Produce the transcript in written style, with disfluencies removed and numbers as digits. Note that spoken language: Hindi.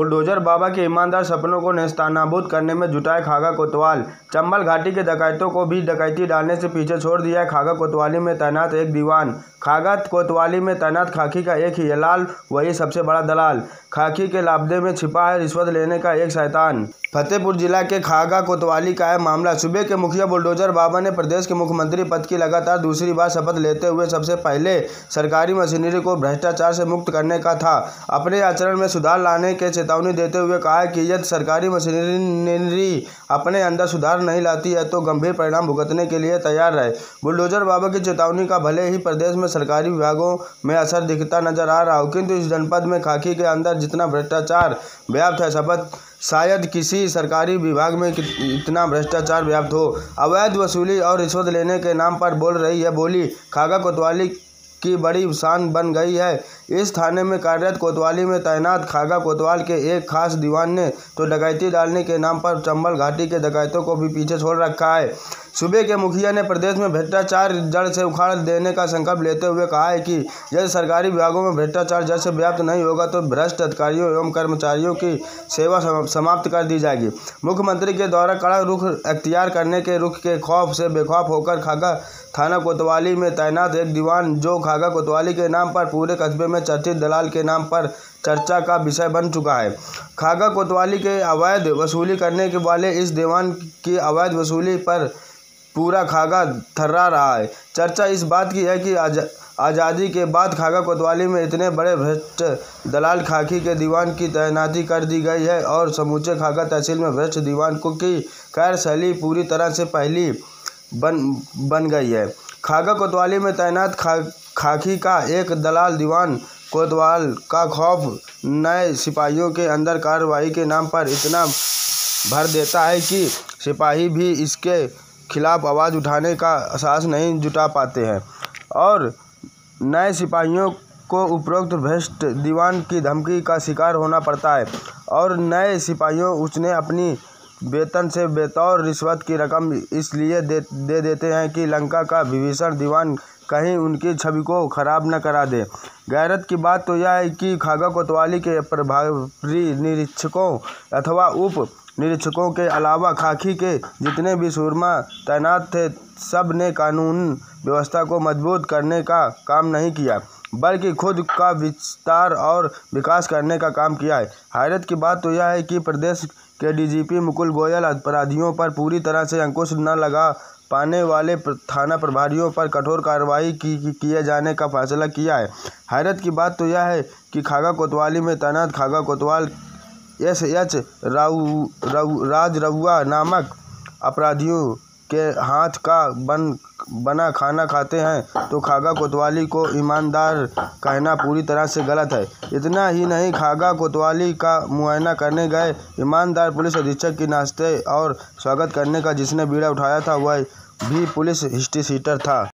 बुलडोजर बाबा के ईमानदार सपनों को नेस्तनाबूद करने में जुटा है खागा कोतवाल। चंबल घाटी के डकैतों को भी डकैती डालने से पीछे छोड़ दिया है खागा कोतवाली में तैनात एक दीवान। खागा कोतवाली में तैनात खाकी का एक ही लाल, वही सबसे बड़ा दलाल। खाकी के लाबदे में छिपा है रिश्वत लेने का एक शैतान। फतेहपुर जिला के खागा कोतवाली का है मामला। सूबे के मुखिया बुलडोजर बाबा ने प्रदेश के मुख्यमंत्री पद की लगातार दूसरी बार शपथ लेते हुए सबसे पहले सरकारी मशीनरी को भ्रष्टाचार से मुक्त करने का था। अपने आचरण में सुधार लाने के चेतावनी देते हुए कहा है कि यदि सरकारी मशीनरी अपने अंदर सुधार नहीं लाती है तो गंभीर परिणाम भुगतने के लिए तैयार रहे। बुलडोजर बाबा की चेतावनी का भले ही प्रदेश में सरकारी विभागों में असर दिखता नजर आ रहा हो, किंतु इस जनपद में खाकी के अंदर जितना भ्रष्टाचार व्याप्त है, शपथ शायद किसी सरकारी विभाग में इतना भ्रष्टाचार व्याप्त हो। अवैध वसूली और रिश्वत लेने के नाम पर बोल रही है बोली खागा कोतवाली की बड़ी शान बन गई है। इस थाने में कार्यरत कोतवाली में तैनात खागा कोतवाल के एक खास दीवान ने तो डकैती डालने के नाम पर चंबल घाटी के डकैतों को भी पीछे छोड़ रखा है। सूबे के मुखिया ने प्रदेश में भ्रष्टाचार जड़ से उखाड़ देने का संकल्प लेते हुए कहा है कि यदि सरकारी विभागों में भ्रष्टाचार जड़ से व्याप्त नहीं होगा तो भ्रष्ट अधिकारियों एवं कर्मचारियों की सेवा समाप्त कर दी जाएगी। मुख्यमंत्री के द्वारा कड़ा रुख अख्तियार करने के रुख के खौफ से बेखौफ होकर खागा थाना कोतवाली में तैनात एक दीवान, जो खागा कोतवाली के नाम पर पूरे कस्बे में चर्चित दलाल के नाम पर चर्चा का विषय बन चुका है। खागा कोतवाली के अवैध वसूली करने के वाले इस दीवान की अवैध वसूली पर पूरा खागा थर्रा रहा है। चर्चा इस बात की है कि आज़ादी के बाद खागा कोतवाली में इतने बड़े भ्रष्ट दलाल खाकी के दीवान की तैनाती कर दी गई है और समूचे खागा तहसील में भ्रष्ट दीवान की कार्यशैली पूरी तरह से पहली बन गई है। खागा कोतवाली में तैनात खाकी का एक दलाल दीवान कोतवाल का खौफ नए सिपाहियों के अंदर कार्रवाई के नाम पर इतना भर देता है कि सिपाही भी इसके खिलाफ आवाज़ उठाने का साहस नहीं जुटा पाते हैं और नए सिपाहियों को उपरोक्त भ्रष्ट दीवान की धमकी का शिकार होना पड़ता है और नए सिपाहियों उसने अपनी वेतन से बेतौर रिश्वत की रकम इसलिए दे देते हैं कि लंका का विभीषण दीवान कहीं उनकी छवि को खराब न करा दे। गैरत की बात तो यह है कि खागा कोतवाली के प्रभारी निरीक्षकों अथवा उप निरीक्षकों के अलावा खाकी के जितने भी सूरमा तैनात थे, सब ने कानून व्यवस्था को मजबूत करने का काम नहीं किया, बल्कि खुद का विस्तार और विकास करने का काम किया है। हैरत की बात तो यह है कि प्रदेश के डीजीपी मुकुल गोयल अपराधियों पर पूरी तरह से अंकुश न लगा पाने वाले थाना प्रभारियों पर कठोर कार्रवाई किए जाने का फैसला किया है। हैरत की बात तो यह है कि खागा कोतवाली में तैनात खागा कोतवाल एस.एच. राजरउआ नामक अपराधियों के हाथ का बना खाना खाते हैं तो खागा कोतवाली को ईमानदार कहना पूरी तरह से गलत है। इतना ही नहीं, खागा कोतवाली का मुआयना करने गए ईमानदार पुलिस अधीक्षक की नाश्ते और स्वागत करने का जिसने बीड़ा उठाया था वह भी पुलिस हिस्ट्री शीटर था।